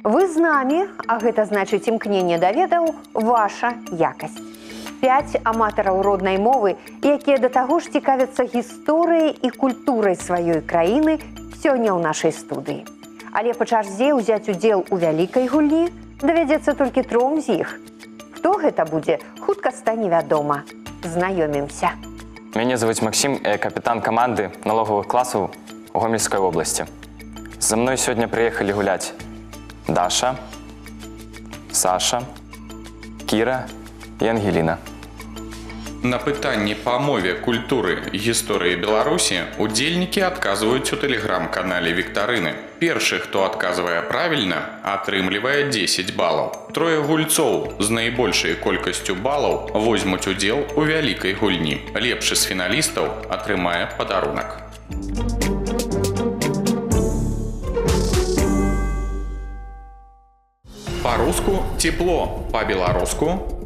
Вы з намі, а гэта значыць імкненне да ведаў, ваша якасць. 5 аматараў роднай мовы, якія да таго ж цікавяцца гісторыяй і культурай сваёй краіны сёння ў нашай студыі. Але па чарзе ўзяць удзел у вялікай гульні давядзецца толькі 3 з іх. Хто гэта будзе, хутка стане вядома. Знаёмімся. Мяне зовут Максим, я капитан команды налоговых классов у Гомельской области. За мной сегодня приехали гулять Даша, Саша, Кира и Ангелина. На пытанні па мове, культуры і гісторыі Беларусі удзельнікі адказваюць у тэлеграм-канале Віктарыны. Першы, хто адказвае правільна, атрымлівае 10 балаў. 3 гульцоў з найбольшай колькасцю балаў возьмуць удзел у вялікай гульні. Лепшы з фіналістаў атрымае падарунак. Па-руску тепло, па-беларуску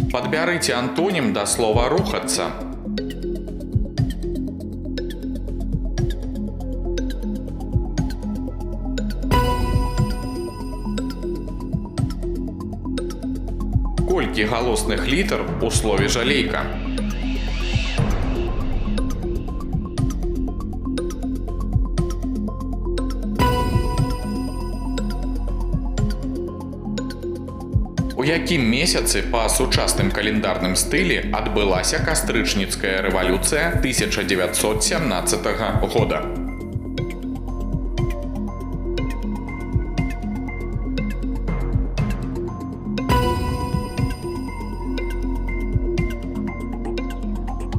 Падбярыце антонім да слова «рухацца». Колькі галосных літар у слове «жалейка»? У якім месяцы па сучасным календарным стылі адбылася кастрычніцкая рэвалюцыя 1917 года?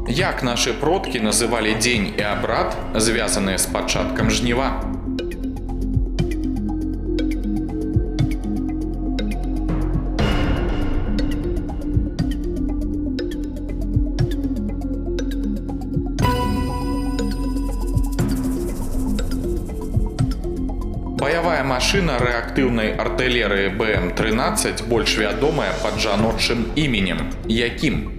Як нашы продкі называлі дзень і абрад, звязаныя з пачаткам жніва? Баявая машына рэактыўнай артылерыі БМ-13 больш вядомая пад жаночым іменем. Якім?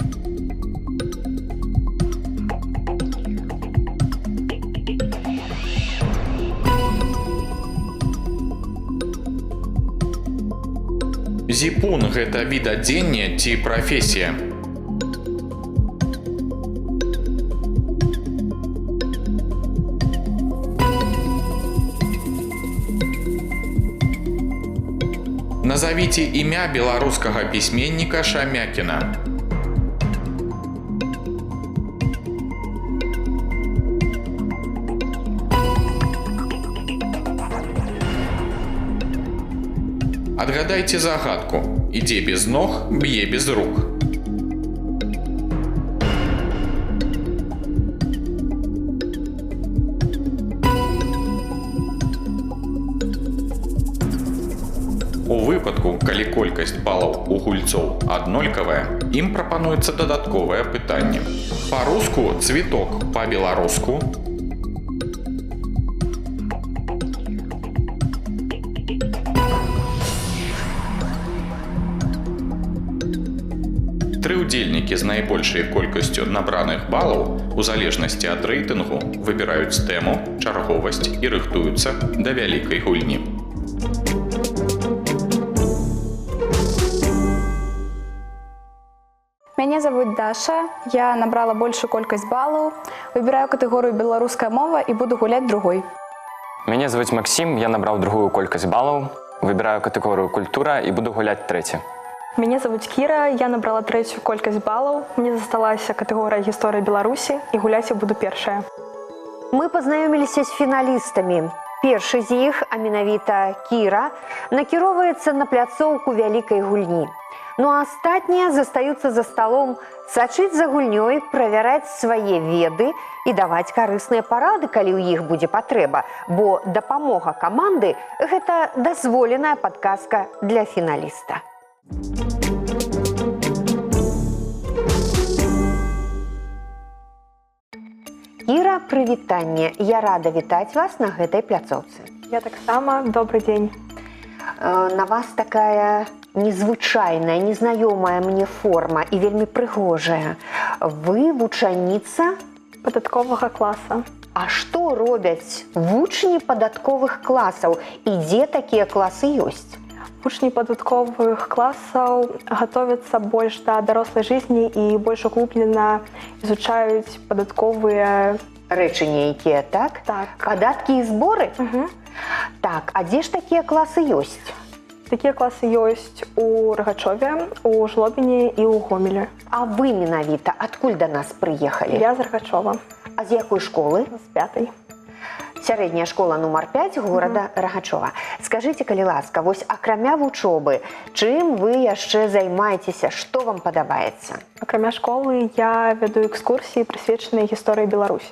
Зіпун – гэта від адзення ці прафесія? Назавіце імя беларускага пісьменніка Шамякіна. Адгадайце загадку. Ідзе без ног, б'е без рук. У выпадку, калі колькасць балаў у гульцоў аднолькавая, ім прапануецца дадатковае пытанне. Па-руску цвіток, па-беларуску тры удзельнікі з найбольшай колькасцю набраных балаў у залежнасці ад рэйтынгу выбіраюць тэму, чарговасць і рыхтуюцца да вялікай гульні. Меня зовут Даша, я набрала большую колькость баллов, выбираю категорию белорусская мова и буду гулять другой. Меня зовут Максим, я набрал другую колькость баллов, выбираю категорию культура и буду гулять 3. Меня зовут Кира, я набрала 3 колькость баллов, мне засталась категория «Гісторыя Беларусі» и гулять я буду 1. Мы пазнаёміліся з фіналістамі. Першы з іх, а менавіта Кіра, накіроўваецца на пляцоўку вялікай гульні. Ну а астатнія застаюцца за сталом сачыць за гульнёй, правяраць свае веды і даваць карысныя парады, калі ў іх будзе патрэба, бо дапамога каманды – гэта дазволеная падказка для фіналіста. Кіра, прывітанне. Я рада вітаць вас на гэтай пляцоўцы. Я таксама. Добрый день. На вас такая незвычайная, незнаёмая мне форма і вельмі прыгожая. Вы вучаніца? Падатковага класа. А што робяць вучні падатковых класаў? І дзе такія класы ёсць? Вучні падатковых класаў гатовяцца больш да дарослай жизни і больш углублена изучаюць падатковыя Рэчы нейкія, так? Так. Падаткі і зборы? Так, а дзе ж такія класы ёсць? Такія класы ёсць у Рагачове, у Жлобіне і ў Гомелі. А вы менавіта адкуль да нас прыехалі? Я з Рагачова, А з якой школы? з 5-й. Сярэдняя школа нумар 5 горада Рагачова. Скажыце, калі ласка, вось акрамя вучобы, чым вы яшчэ займаецеся, што вам падабаецца? Акрамя школы я вяду экскурсіі, прысвечаныя гісторыі Беларусі.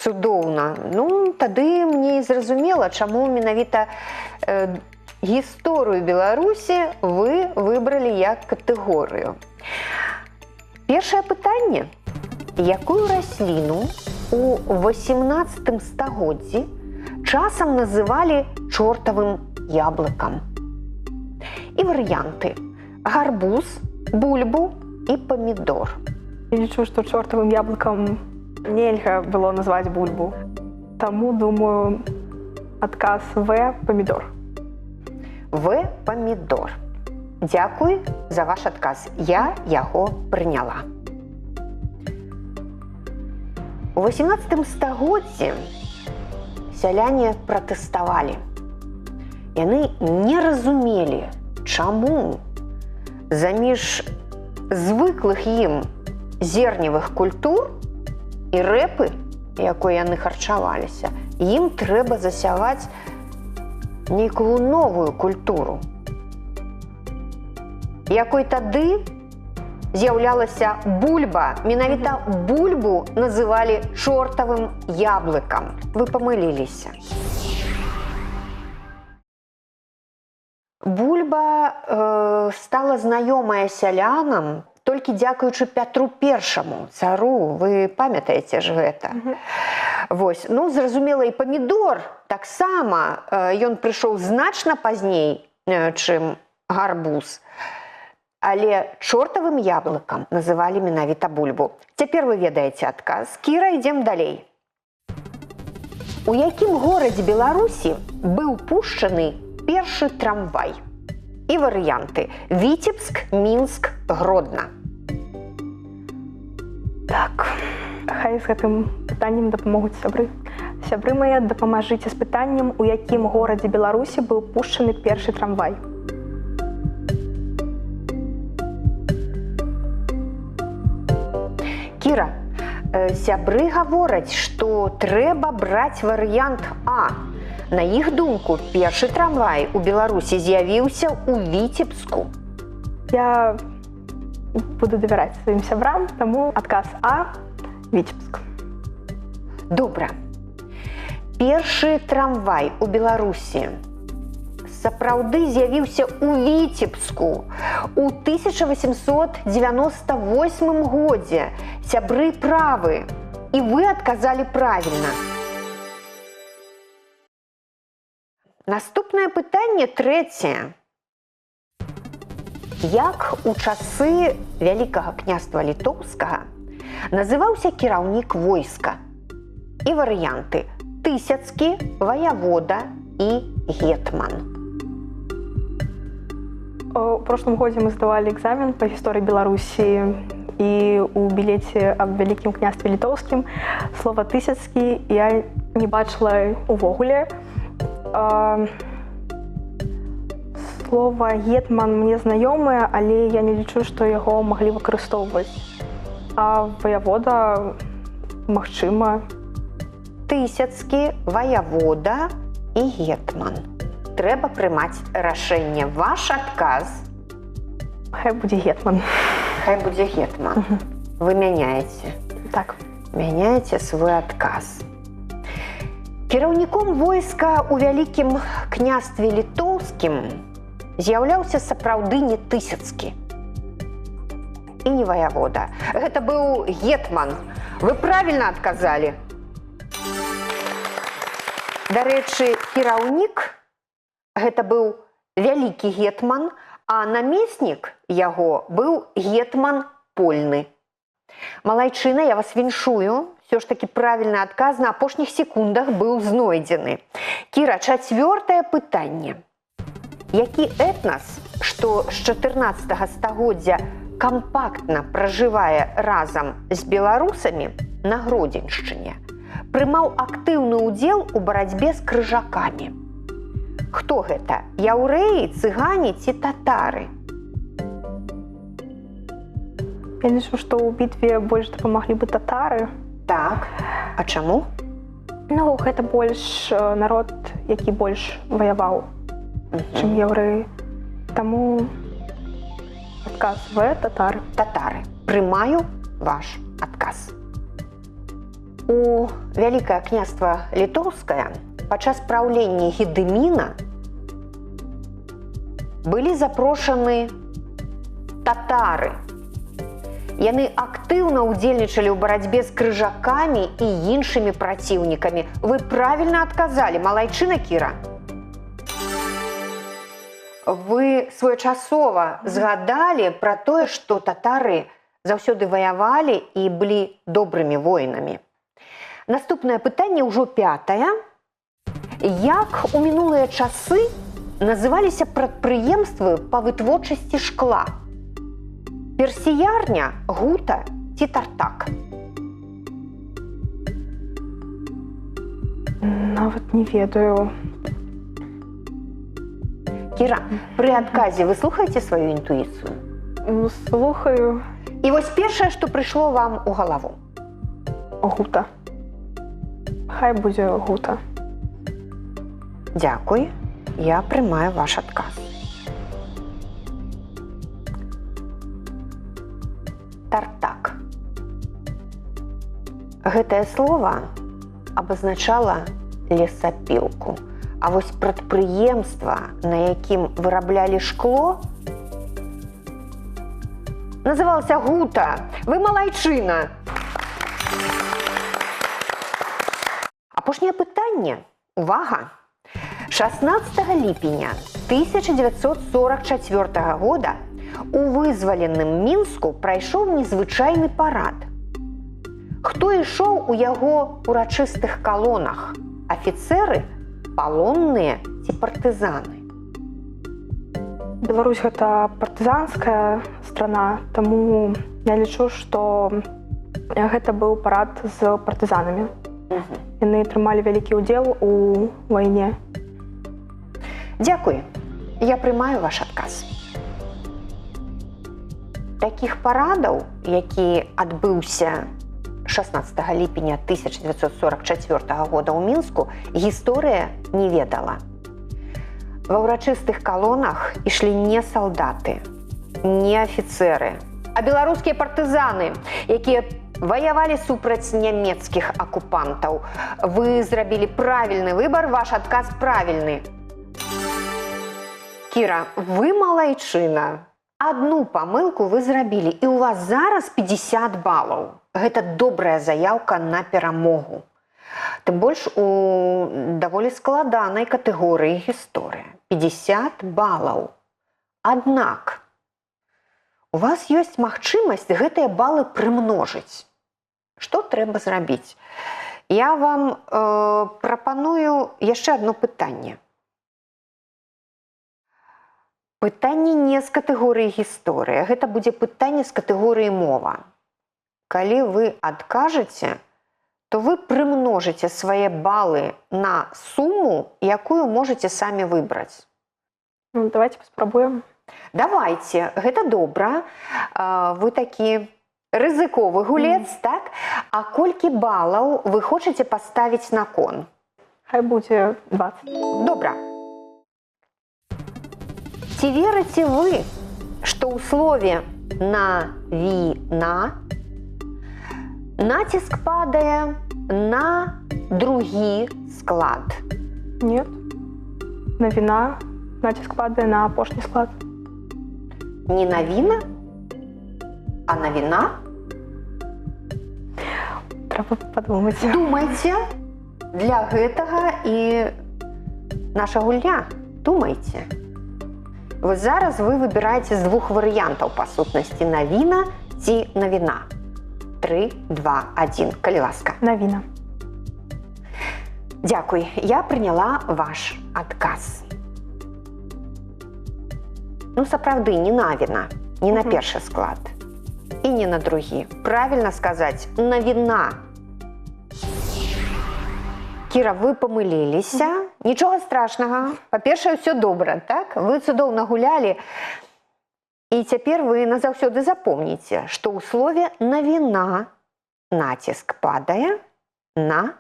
Цудоўна. Ну, тады мне і зразумела, чаму менавіта гісторыю Беларусі вы выбралі як катэгорыю. Першае пытанне. Якую расліну у 18 стагоддзі часам называлі чортавым яблыкам? І варыянты: гарбуз, бульбу і памідор. Я лічу, што чортавым яблыкам нельга было назваць бульбу. Таму, думаю, адказ В – памідор. В – памідор. Дзякуй за ваш адказ. Я яго прыняла. У 18 стагоддзі сяляне пратэставалі. Яны не разумелі, чаму заміж звыклых ім зерневых культур і рэпы, якой яны харчаваліся, ім трэба засяваць нейкую новую культуру, якой тады з'яўлялася бульба. Менавіта бульбу называлі чортавым яблыкам. Вы памыліліся. Бульба стала знаёмая сялянам толькі дзякуючы Пятру Першаму, цару. Вы памятаеце ж гэта? Вось. Ну, зразумела, і памідор таксама. Ён прыйшоў значна пазней, чым гарбуз. Але чортавым яблыкам называлі менавіта бульбу. Цяпер вы ведаеце адказ. Кіра, ідзем далей. У якім горадзе Беларусі быў пушчаны першы трамвай? І варыянты: Віцебск, Мінск, Гродна. Так, хай з гэтым пытаннем дапамогуць сябры. Сябры мае, дапамажыце з пытаннем, у якім горадзе Беларусі быў пушчаны першы трамвай. Кіра, сябры гавораць, што трэба браць варыянт А. На іх думку, першы трамвай у Беларусі з'явіўся ў Віцебску. Я буду давяраць сваім сябрам, таму адказ А – Віцебск. Добра. Першы трамвай у Беларусі сапраўды з'явіўся ў Віцебску у 1898 годзе. Сябры правы. І вы адказалі правільна. Наступнае пытанне трэцяе. Як у часы Вялікага княства Літоўскага называўся кіраўнік войска? І варыянты: Тысяцкі, ваявода і гетман. У прошлым годзе мы здавалі экзамен па гісторыі Беларусі, і у білеце аб Вялікім княстве Літоўскім слова «тысяцкі» я не бачыла увогуле. Слова «гетман» мне знаёмае, але я не лічу, што яго маглі выкарыстоўваць. А ваявода, магчыма. Тысяцкі, ваявода і гетман. Трэба прымаць рашэнне. Ваш адказ? Хай будзе гетман. Хай будзе гетман. Вы мяняеце. Так. Мяняеце свой адказ. Кіраўніком войска ў Вялікім княстве Літоўскім з'яўляўся сапраўды не Тысяцкі і не ваявода. Гэта быў гетман. Вы правільна адказалі. Дарэчы, кіраўнік гэта быў вялікі гетман а намеснік яго быў гетман Польны. Малайчына, я вас віншую. Все ж таки правильны адказ на апошніх секундах быў знойдзены. Кіра, 4-е пытанне. Які этнас, што з 14 стагоддзя кампактна пражывае разам з беларусамі на Гродзеншчыне, прымаў актыўны ўдзел у барацьбе з крыжакамі? Хто гэта? Яўрэі, цыгане ці татары? Я лічу, што ў бітве больш дапамаглі бы татары. Так. А чаму? Ну, гэта больш народ, які больш ваяваў, чым яўрэі. Таму адказ В – татары. Татары. Прымаю ваш адказ. У Вялікае княства Літоўскае падчас праўлення Гедыміна былі запрошаны татары. Яны актыўна ўдзельнічалі ў барацьбе з крыжакамі і іншымі праціўнікамі. Вы правільна адказалі, малайчына, Кіра. Вы своечасова згадалі пра тое, што татары заўсёды ваявалі і былі добрымі воінамі. Наступнае пытанне ўжо 5-е. Як у мінулыя часы называліся прадпрыемствы па вытворчасці шкла? Персіярня, гута ці тартак? Нават не ведаю. Кіра, пры адказе вы слухаеце сваю інтуіцыю? Ну, слухаю. І вось першае, што прыйшло вам у галаву. Гута. Хай будзе гута. Дзякуй, я прымаю ваш адказ. Тартак. Гэтае слова абазначала лесапілку. А вось прадпрыемства, на якім выраблялі шкло, называлася гута. Вы малайчына. Апошняе пытанне. Увага! 16 ліпеня 1944 года у вызваленым Мінску прайшоў незвычайны парад. Хто ішоў у яго урачыстых калонах? Афіцэры, палонныя ці партызаны? Беларусь – гэта партызанская страна, таму я лічу, што гэта быў парад з партызанамі. Яны атрымалі вялікі ўдзел у вайне. Дзякуй. Я прымаю ваш адказ. Такіх парадаў, які адбыўся 16 ліпеня 1944 года ў Мінску, гісторыя не ведала. Ва ўрачыстых калонах ішлі не салдаты, не афіцэры, а беларускія партызаны, якія ваявалі супраць нямецкіх акупантаў. Вы зрабілі правільны выбар, ваш адказ правільны. Кіра, вы малайчына. Адну памылку вы зрабілі, і ў вас зараз 50 балаў. Гэта добрая заяўка на перамогу. Тым больш у даволі складанай катэгорыі гісторыя. 50 балаў. Аднак, у вас ёсць магчымасць гэтыя балы прымножыць. Што трэба зрабіць? Я вам прапаную яшчэ адно пытанне. Пытанне не з катэгорыі гісторыя, гэта будзе пытанне з катэгорыі мова. Калі вы адкажаце, то вы прымножыце свае балы на суму, якую можаце самі выбраць. Ну, давайте паспрабуем. Давайте, гэта добра. Вы такі рызыковы гулец, так? А колькі балаў вы хочаце паставіць на кон? Хай будзе 20. Добра. Ці верыце вы, што ў слове «навіна» націск падае на другі склад? Нет. Навіна. Націск падае на апошні склад. Не навіна, а навіна? Трэба падумаць. Думайце. Для гэтага і наша гульня. Думайце. Вось зараз вы выбіраеце з двух варыянтаў па сутнасці навіна ці навіна. 3, 2, 1. Калі ласка. Навина. Дзякуй, я прыняла ваш адказ. Ну, сапраўды, не навіна, не на першы склад. І не на другі. Правільна сказаць, навіна. Кіра, вы памыліліся. Нічога страшнага. Па-першае, ўсё добра, так? Вы цудоўна гулялі. І цяпер вы назаўсёды запомніце, што ў слове навіна націск падае на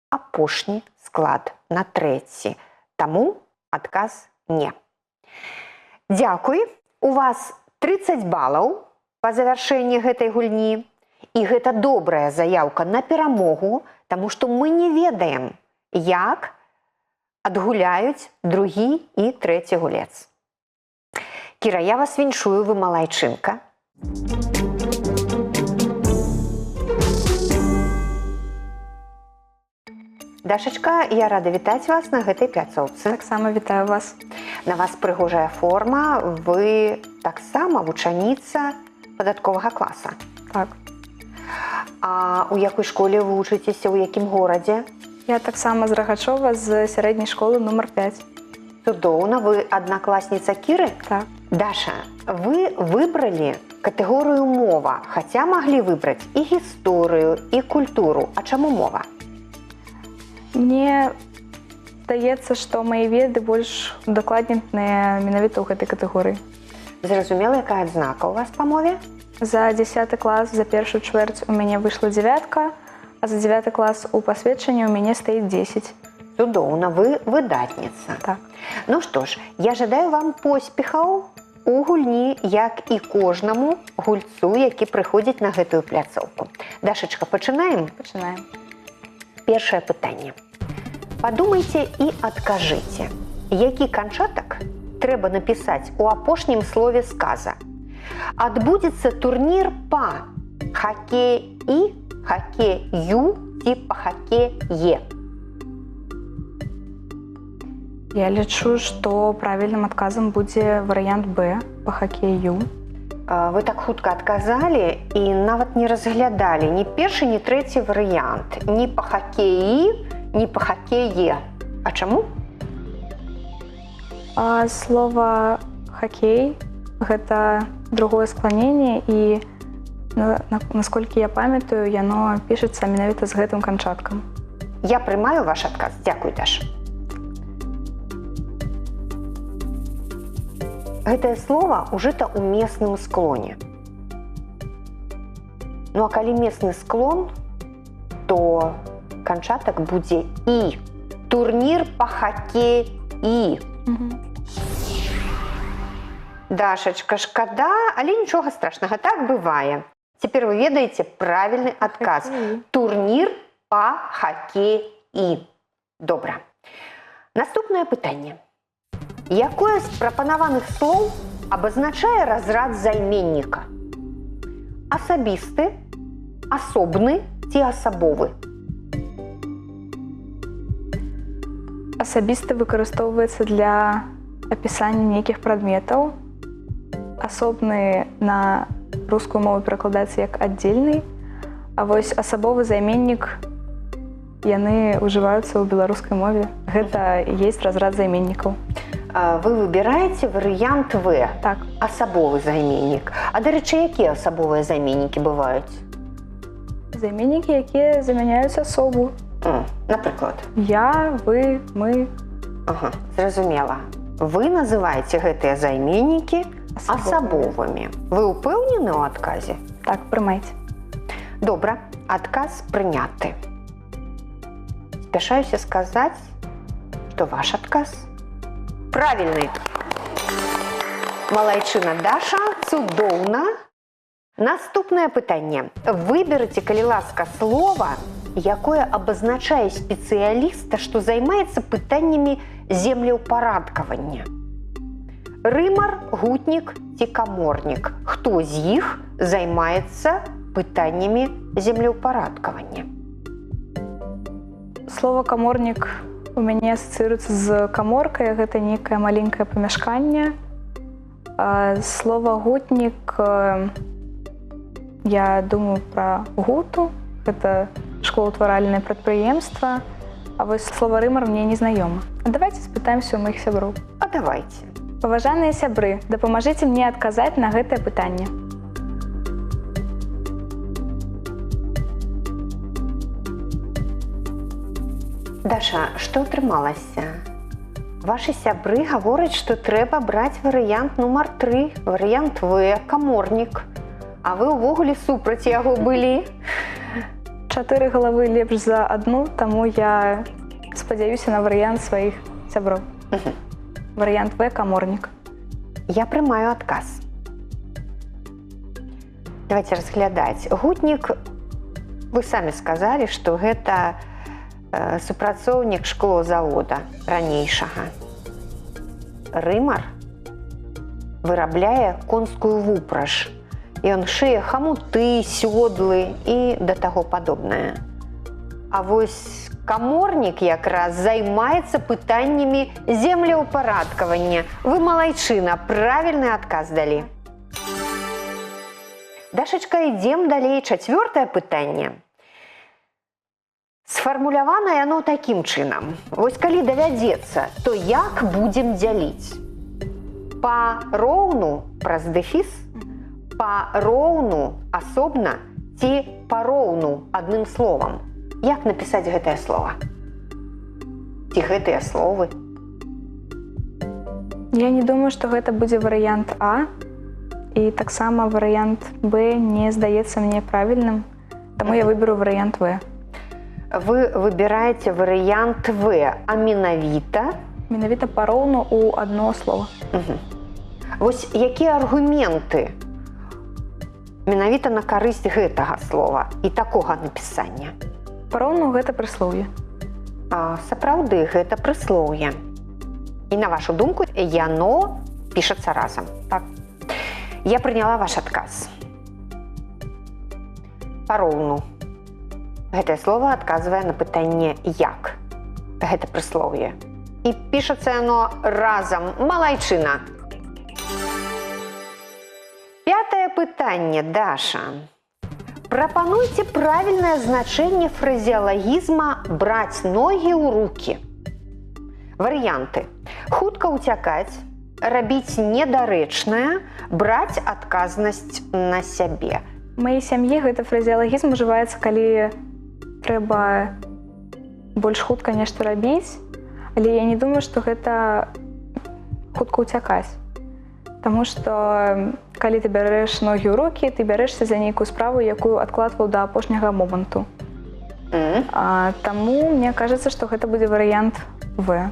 апошні склад, на трэці. Таму адказ не. Дзякуй. У вас 30 балаў па завяршэнні гэтай гульні. І гэта добрая заяўка на перамогу, таму што мы не ведаем, як адгуляюць другі і трэці гулец. Кіра, я вас віншую, вы малайчынка. Дашачка, я рада вітаць вас на гэтай пляцоўцы. Таксама вітаю вас. На вас прыгожая форма, вы таксама вучаніца падатковага класа. Так. А у якой школе вы вучыцеся, у якім горадзе? Я таксама з Рагачова, з сярэдняй школы нумар 5. Цудоўна, вы аднакласніца Кіры? Так. Даша, вы выбралі катэгорыю мова, хаця маглі выбраць і гісторыю, і культуру. А чаму мова? Мне здаецца, што мае веды больш удакладненыя менавіта ў гэтай катэгорыі. Зразумела, якая адзнака у вас па мове? За 10 клас, за першую чвэрць у мяне выйшла 9, а за 9 клас у пасведчанні у мяне стаіць 10. Цудоўна, вы выдатніца. Так. Ну што ж, я жадаю вам поспехаў у гульні, як і кожнаму гульцу, які прыходзіць на гэтую пляцоўку. Дашачка, пачынаем? Пачынаем. Першае пытанне. Падумайце і адкажыце, які канчатак трэба напісаць у апошнім слове сказа. Адбудзецца турнір па хакеі, хакею ці па хакее. Я лічу, што правільным адказам будзе варыянт Б па хакею. Вы так хутка адказалі і нават не разглядалі ні першы, ні трэці варыянт. Ні па хакеі, ні па хакее. А чаму? Слова хакей гэта другое скланенне і, насколькі я памятаю, яно пішацца менавіта з гэтым канчаткам. Я прымаю ваш адказ. Дзякуй, Даша. Гэтае слово ўжыта ў месным склоне. Ну а калі месны склон, то канчатак будзе і. Турнір па хакеі. Дашачка, шкада, але нічога страшнага, так бывае. Цяпер вы ведаеце правільны адказ. Турнір па хакеі. Добра. Наступнае пытанне. Якое з прапанаваных слоў абазначае разрад займенніка? Асабісты, асобны ці асабовы? Асабісты выкарыстоўваецца для апісання нейкіх прадметаў. Асобны на рускую мову перакладаецца як аддзельны, а вось асабовы займеннік яны ўжываюцца ў беларускай мове. Гэта і ёсць разрад займеннікаў. Вы выбіраеце варыянт В. Так. Асабовы займеннік. А, дарэчы, якія асабовыя займеннікі бываюць? Займеннікі, якія замяняюць асобу. Напрыклад? Я, вы, мы. Ага, зразумела. Вы называеце гэтыя займеннікі асабовымі. Вы ўпэўнены ў адказе? Так, прымайце. Добра, адказ прыняты. Спяшаюся сказаць, што ваш адказ правільны. Малайчына Даша, цудоўна. Наступнае пытанне. Выберыце, калі ласка, слова, якое абазначае спецыяліста, што займаецца пытаннямі землеўпарадкавання. Рымар, гутнік ці каморнік. Хто з іх займаецца пытаннямі землеўпарадкавання? Слова каморнік у мяне асацыюецца з каморкай. Гэта нейкае маленькае памяшканне, Слово «гутник», я думаю про гуту, это школаўтваральнае прадпрыемства, а вось слова «рымар» мне не знаёма. Давайте спытаемся у маіх сяброў. А давайте. Паважаныя сябры, дапамажыце мне адказаць на гэтае пытанне. Даша, што атрымалася? Вашы сябры гавораць, што трэба браць варыянт нумар 3, варыянт В, каморнік. А вы ўвогуле супраць яго былі? 4 галавы лепш за адну, таму я спадзяюся на варыянт сваіх сяброў. Варыянт В, каморнік. Я прымаю адказ. Давайте разглядаць. Гутнік, вы самі сказалі, што гэта супрацоўнік шклозавода ранейшага. Рымар вырабляе конскую вупраж. Ён шые хамуты, сёдлы і да таго падобнае. А вось каморнік якраз займаецца пытаннямі землеўпарадкавання. Вы малайчына, правільны адказ далі. Дашачка, ідзем далей. 4-е пытанне. Сфармулявана яно такім чынам. Вось калі давядзецца, то як будзем дзяліць? Пароўну праз дэфіс, пароўну асобна ці пароўну адным словам? Як напісаць гэтае слово? Ці гэтыя словы? Я не думаю, што гэта будзе варыянт А, і таксама варыянт Б не здаецца мне правільным, таму я выберу варыянт В. Вы выбіраеце варыянт В, а менавіта? Менавіта пароўну ў адно слова. Вось якія аргументы менавіта на карысць гэтага слова і такога напісання? Пароўну гэта прыслоўе. Сапраўды, гэта прыслоўе. І на вашу думку, яно пішацца разам. Так. Я прыняла ваш адказ. Пароўну. Гэтае слово адказвае на пытанне «як». Гэта прыслоўе. І пішацца яно разам. Малайчына. 5-е пытанне, Даша. Прапануйце правільнае значэнне фразеалагізма «браць ногі ў рукі». Варыянты. Хутка ўцякаць, рабіць недарэчнае, браць адказнасць на сябе. У маёй сям'і гэты фразеалагізм ужываецца, калі трэба больш хутка нешта рабіць, але я не думаю, што гэта хутка ўцякаць. Таму што калі ты бярэш ногі ў рукі, ты бярэшся за нейкую справу, якую адкладваў да апошняга моманту. Таму мне кажацца, што гэта будзе варыянт В.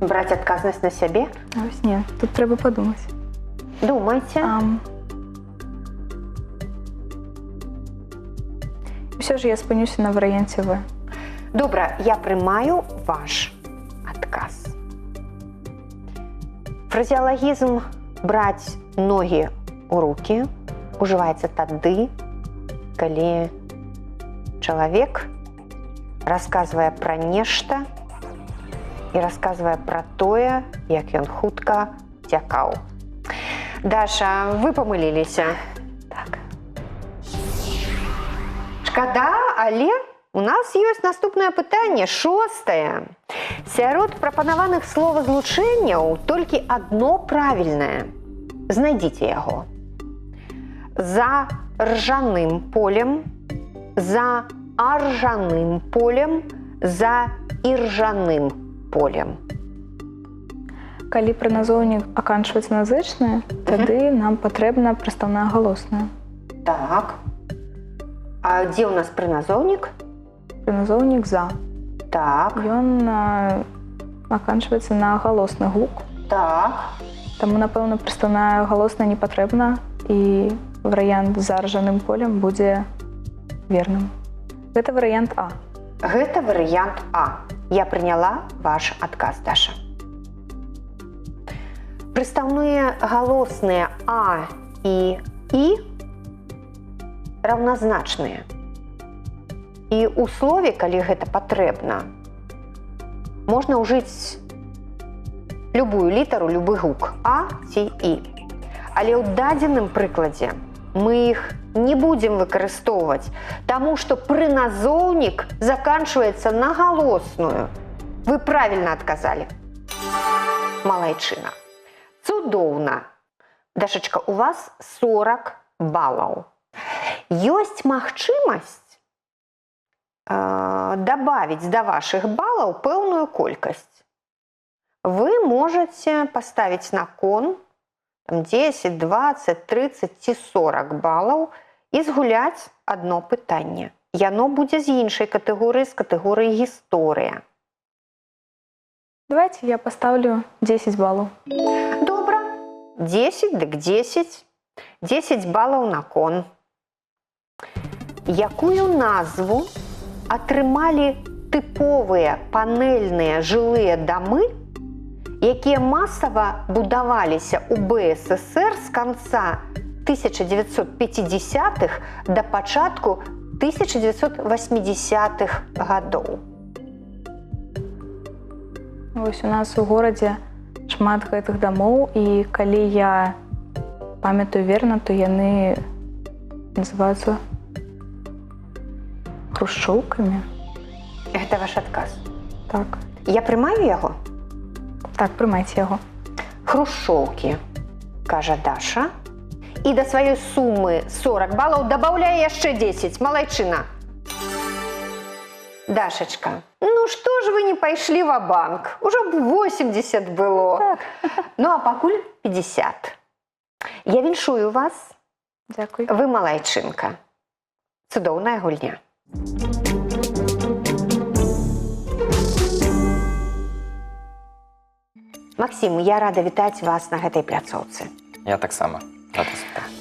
Браць адказнасць на сябе? Ось не, тут трэба падумаць. Думайце. Все ж я спынюся на варыянце В. Добра, я прымаю ваш адказ. Фразеалагізм «браць ногі ў рукі» ужываецца тады, калі чалавек расказвае пра нешта і расказвае пра тое, як ён хутка цякаў. Даша, вы памыліліся. Так. Шкада, але у нас ёсць наступнае пытанне, 6-е. Сярод прапанаваных словазлучэнняў толькі адно правільнае. Знайдзіце яго. За ржаным полем, за аржаным полем, за іржаным полем. Калі прыназоўнік аканчваецца на зычнае, тады нам патрэбна прыстаўная галосная. Так. А дзе ў нас прыназоўнік? Прыназоўнік «за». Так. Ён аканчваецца на галосны гук. Так. Таму, напэўна, прыстаўная галосная не патрэбна, і варыянт «за ржаным полем» будзе верным. Гэта варыянт А. Гэта варыянт А. Я прыняла ваш адказ, Даша. Прыстаўныя галосныя А і І раўназначныя. І ў слове, калі гэта патрэбна, можна ўжыць любую літару, любы гук А ці І. Але ў дадзеным прыкладзе мы іх не будзем выкарыстоўваць, таму што прыназоўнік заканчваецца на галосную. Вы правільна адказалі. Малайчына. Цудоўна. Дашачка, у вас 40 балаў. Ёсць магчымасць дабавіць да вашых балаў пэўную колькасць. Вы можаце паставіць на кон 10, 20, 30 ці 40 балаў і згуляць адно пытанне. Яно будзе з іншай катэгорыі, з катэгорыі гісторыя. Давайте я поставлю 10 баллов. Добра. 10 дык 10. 10 балаў на кон. Якую назву атрымалі тыповыя панэльныя жылыя дамы, якія масава будаваліся ў БССР з канца 1950-х да пачатку 1980-х гадоў. Вось у нас у горадзе шмат гэтых дамоў, і калі я памятаю верна, то яны называюцца хрушчоўкамі. Гэта ваш адказ. Так. Я прымаю яго? Так, прымайце яго. Хрушчоўкі, кажа Даша. І да сваёй сумы 40 балаў дабаўляе яшчэ 10. Малайчына. Дашачка, ну што ж вы не пайшлі ва-банк? Ужо б 80 было. Так. Ну, а пакуль 50. Я віншую вас. Дзякуй. Вы малайчынка. Цудоўная гульня. Максім, я рада вітаць вас на гэтай пляцоўцы. Я таксама.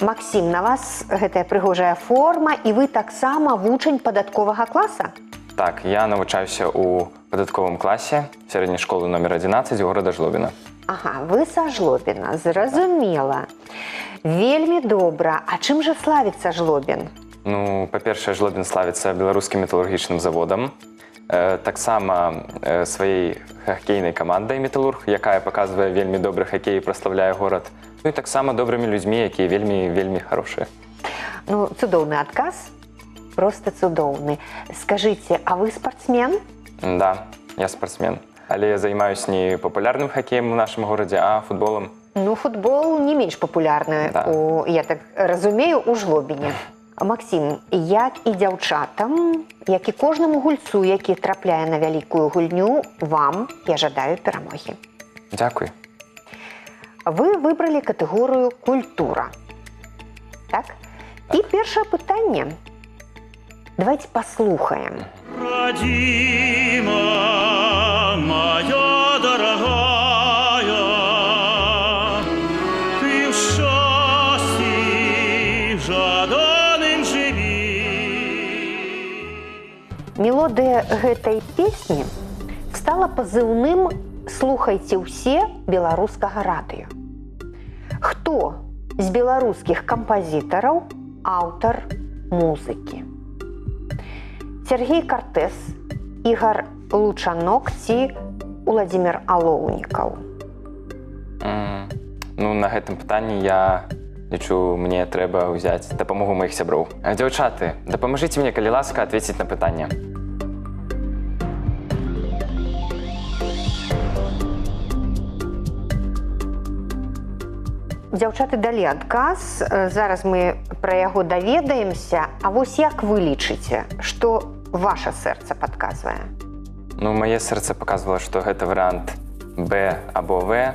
Максім, на вас гэтая прыгожая форма, і вы таксама вучань падатковага класа? Так, я навучаюся ў падатковым класе сярэдняй школы номер 11 горада Жлобіна. Ага, вы са Жлобіна, зразумела. Вельмі добра. А чым жа славіцца Жлобін? Ну, па-першае, Жлобін славіцца беларускім металургічным заводам, таксама сваёй хакейнай камандай «Металург», якая паказвае вельмі добры хакей і праслаўляе горад. Ну і таксама добрымі людзьмі, якія вельмі хорошыя. Ну, цудоўны адказ. Просто цудоўны. Скажыце, а вы спартсмен? Да, я спартсмен. Але я займаюсь не папулярным хакеем у нашым горадзе, а футболам. Ну, футбол не менш папулярны, Да. я так разумею, у Жлобіне. Максім, як і дзяўчатам, як і кожнаму гульцу, які трапляе на вялікую гульню, вам я жадаю перамогі. Дзякуй. Вы выбралі катэгорыю «Культура». Так? І першае пытанне. Давайте послухаем. Родима моя дорогая, ты в счастье жаданым живи. Мелодыя гэтай песні стала пазыўным «Слухайце ўсе» беларускага радыё. Хто з беларускіх кампазітараў аўтар музыкі? Сергей Картес, Ігар Лучанок ці Уладзімір Алоўнікаў? Ну, на гэтым пытанні я лічу, мне трэба ўзяць дапамогу маіх сяброў. Дзяўчаты, дапамажыце мне, калі ласка, адвеціць на пытанне. Дзяўчаты далі адказ, зараз мы пра яго даведаемся, а вось як вы лічыце, што ваша сэрца падказвае? Ну, мае сэрца паказвала, што гэта варыянт Б або В.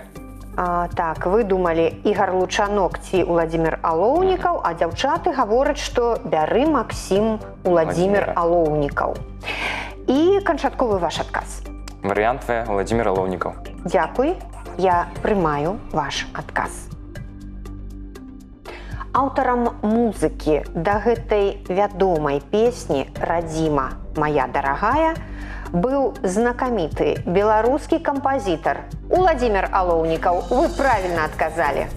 Так, вы думалі Ігар Лучанок ці Уладзімір Алоўнікаў, а дзяўчаты гавораць, што бяры Максім Уладзімір Алоўнікаў. І канчатковы ваш адказ. Варыянт В, Уладзімір Алоўнікаў. Дзякуй, я прымаю ваш адказ. Аўтарам музыкі да гэтай вядомай песні «Радзіма моя дарагая» быў знакаміты беларускі кампазітар Уладзімір Алоўнікаў. Вы правільна адказалі.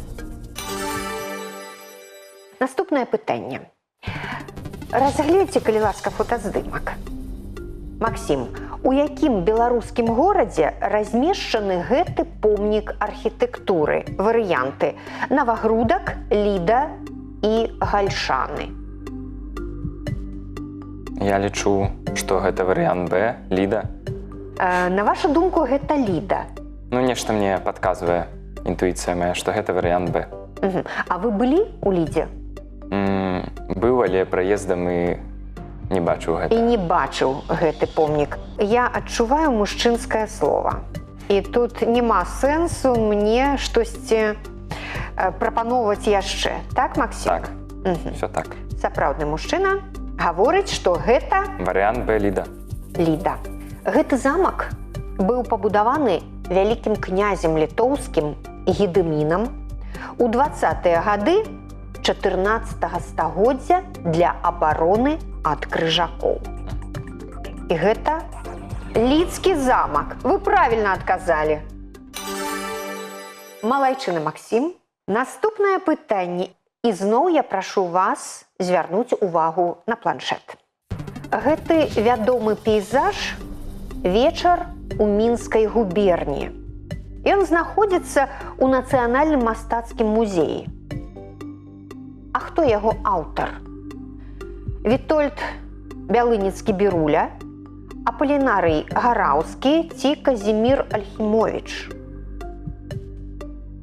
Наступнае пытанне. Разгледзьце, калі ласка, фотаздымак. Максім, У якім беларускім горадзе размешчаны гэты помнік архітэктуры? Варыянты: Навагрудак, Ліда і Гальшаны. Я лічу, што гэта варыянт Б, Ліда. На вашу думку, гэта Ліда. Ну, нешта мне падказвае інтуіцыя моя, што гэта варыянт Б. А вы былі ў Лідзе? Быў, але праездам і не бачыў гэта. І не бачыў гэты помнік. Я адчуваю мужчынскае слова. І тут няма сэнсу мне штосьці прапаноўваць яшчэ. Так, Максім? Так, все так. Сапраўдны мужчына гаворыць, што гэта Варыянт Б, Ліда. Ліда. Гэты замак быў пабудаваны вялікім князем літоўскім Гедымінам у 20-тыя гады 14-го стагоддзя для абароны ад крыжакоў. І гэта Лідскі замак. Вы правільна адказалі. Малайчына, Максім. Наступнае пытанне. І зноў я прашу вас звярнуць увагу на планшет. Гэты вядомы пейзаж вечар у Мінскай губерні. Ён знаходзіцца ў Нацыянальным мастацкім музеі. А хто яго аўтар? Вітольд Бялыніцкі-Біруля, Апалінарый Гараўскі ці Казімір Альхімовіч?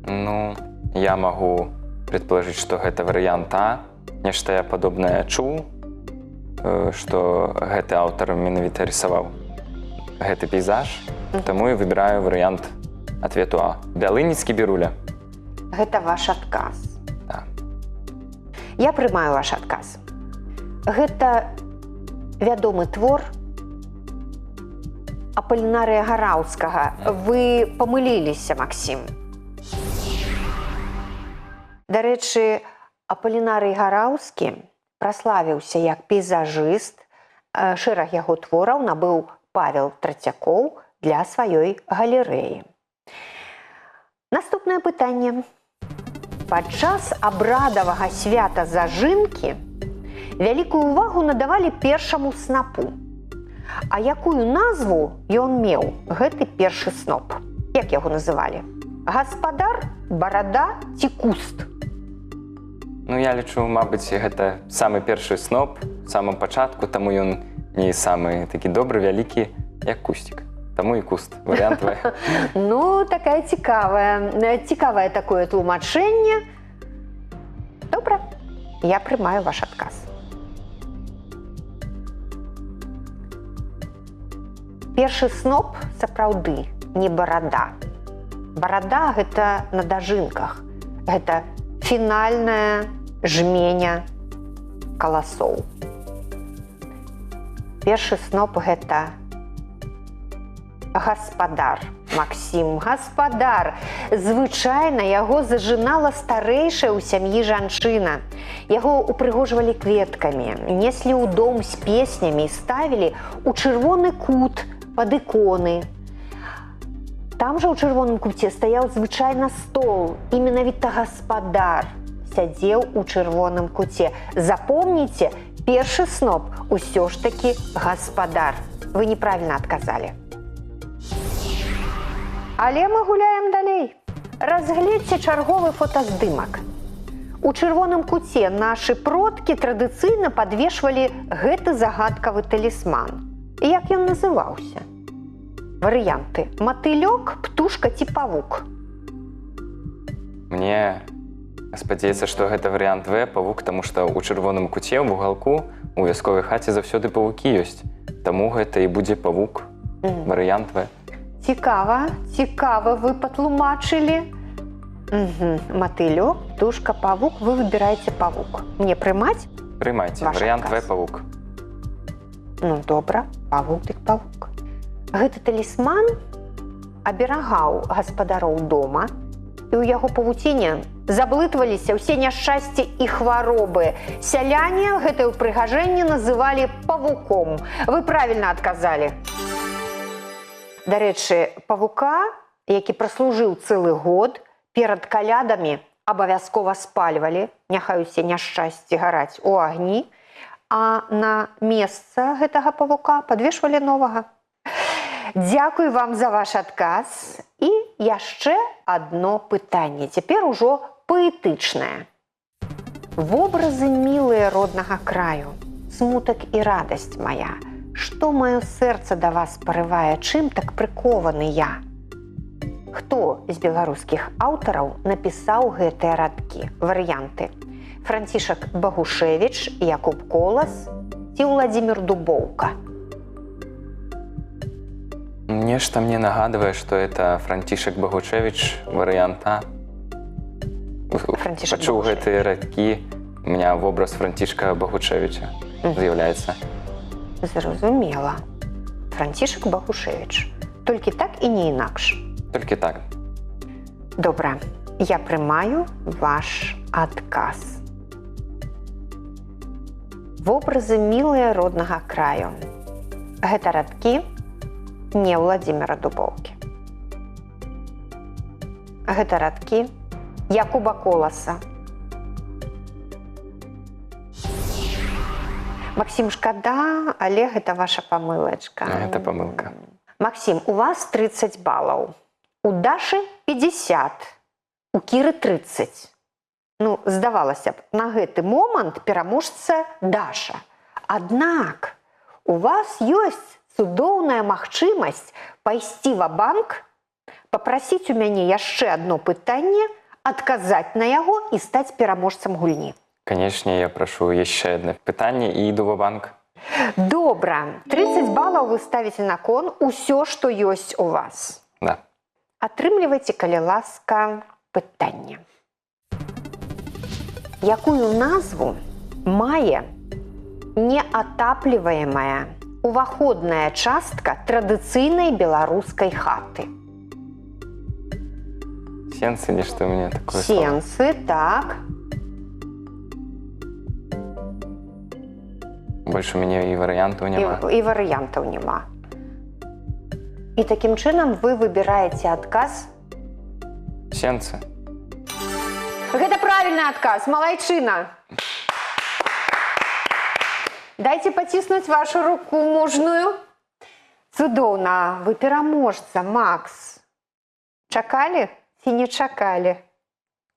Ну, я магу предположить, што гэта варыянт А. Нешта я падобнае чуў, што гэты аўтар менавіта рисаваў гэты пейзаж, таму я выбіраю варыянт ответу А. Бялыніцкі-Біруля. Гэта ваш адказ. Да. Я прымаю ваш адказ. Гэта вядомы твор Апалінарыя Гараўскага. Вы памыліліся, Максім. Дарэчы, Апалінарый Гараўскі праславіўся як пейзажыст. Шэраг яго твораў набыў Павел Трацякоў для сваёй галерэі. Наступнае пытанне. Падчас абрадавага свята зажынкі вялікую ўвагу надавалі першаму снапу. А якую назву ён меў, гэты першы сноп? Як яго называлі? Гаспадар, барада ці куст? Ну, я лічу, мабыць, гэта самы першы сноп в самым пачатку, таму ён не самы такі добры, вялікі, як кустик. Таму і куст. Варыянт В. Ну, такая цікавае такое тлумачэнне. Добра, я прымаю ваш адказ. Першы сноп сапраўды не барада. Барада – гэта на дажынках. Гэта фінальная жменя каласоў. Першы сноп – гэта гаспадар. Максім, гаспадар. Звычайна яго зажынала старэйшая ў сям'і жанчына. Яго упрыгожвалі кветкамі, неслі ў дом з песнямі і ставілі ў чырвоны кут пад іконы. Там жа ў чырвоным куце стаяў звычайна стол, і менавіта гаспадар сядзеў у чырвоным куце. Запомніце, першы сноп усё ж такі гаспадар. Вы неправільна адказалі. Але мы гуляем далей. Разгледзьце чарговы фотаздымак. У чырвоным куце нашы продкі традыцыйна падвешвалі гэты загадкавы талісман. Як ён называўся? Варыянты: матылёк, птушка ці павук? Мне спадзяецца, што гэта варыянт В, павук, таму што ў чырвоным куце, ў вугалку, у вясковай хаце заўсёды павукі ёсць. Таму гэта і будзе павук. Варыянт В. Цікава, вы патлумачылі. Матылёк, птушка, павук. Вы выбіраеце павук. Мне прымаць? Прымайце. Ваш Варыянт В, адказ. павук. Ну, добра, павук дык павук. Гэты талісман аберагаў гаспадароў дома, і ў яго павуціне заблытваліся ўсе няшчасці і хваробы. Сяляне гэтае ўпрыгажэнне называлі павуком. Вы правільна адказалі. Дарэчы, павука, які праслужыў цэлы год, перад калядамі абавязкова спальвалі, няхай усе няшчасці гараць у агні, а на месца гэтага павука падвешвалі новага. Дзякуй вам за ваш адказ. І яшчэ адно пытанне, цяпер ужо паэтычнае. Вобразы мілыя роднага краю, смутак і радасць мая, што маё сэрца да вас парывае, чым так прыкованы я? Хто з беларускіх аўтараў напісаў гэтыя радкі? Варыянты: Францішак Багушевіч, Якуб Колас ці Владзімір Дубоўка? Нешта мне нагадвае, што это Францішак Багушевіч, варыянт А. Францішак Пачуў Багушевіч. гэтыя радкі, у меня вобраз Францішка Багушевіча з'яўляецца. Зразумела. Францішак Багушевіч. Толькі так і не інакш. Толькі так. Добра, я прымаю ваш адказ. Вобразы мілыя роднага краю. Гэта радкі не Владзіміра Дубоўкі. Гэта радкі Якуба Коласа. Максім, шкада, але гэта ваша памылачка. Гэта памылка. Максім, у вас 30 балаў. У Дашы 50, у Кіры 30. Ну, здавалася б, на гэты момант пераможца Даша. Аднак у вас ёсць цудоўная магчымасць пайсці ва-банк, папрасіць у мяне яшчэ адно пытанне, адказаць на яго і стаць пераможцам гульні. Канечне, я прашу яшчэ адно пытанне і іду ва-банк. Добра, 30 балаў вы ставіце на кон усё, што ёсць у вас. Да. Атрымлівайце, калі ласка, пытанне. Якую назву мае неатапліваемая уваходная частка традыцыйнай беларускай хаты? Сенсы, нешта у меня такое. Сенсы, так. Больше у мяне і варыянтаў няма. І варыянтаў няма. І такім чынам вы выбіраеце адказ. Сенцы. Гэта правільны адказ, малайчына. Дайце паціснуць вашу руку мужную. Цудоўна, вы пераможца, Макс. Чакалі ці не чакалі?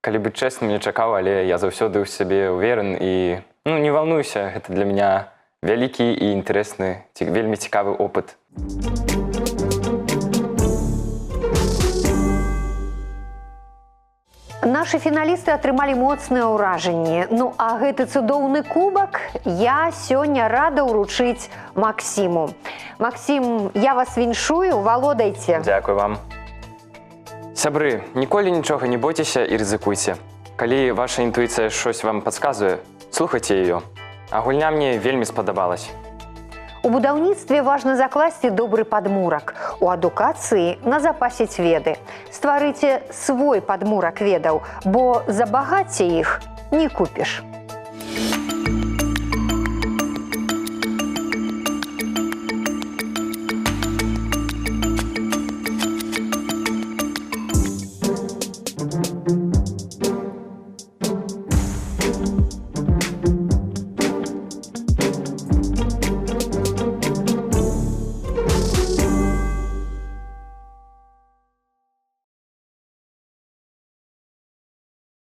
Калі быць чэсным, не чакаў, але я заўсёды ў сябе уверен і не валнуйся, гэта для меня вялікі і інтарэсны, вельмі цікавы опыт. Нашы фіналісты атрымалі моцныя ўражанні. Ну, а гэты цудоўны кубак я сёння рада ўручыць Максіму. Максім, я вас віншую, валодайце. Дзякуй вам. Сябры, ніколі нічога не бойцеся і рызыкуйце. Калі ваша інтуіцыя щось вам падказвае, слухайце яе. А гульня мне вельмі спадабалась. У будаўніцтве важна закласці добры падмурак. У адукацыі назапасіць веды. Стварыце свой падмурак ведаў, бо за багацце іх не купіш.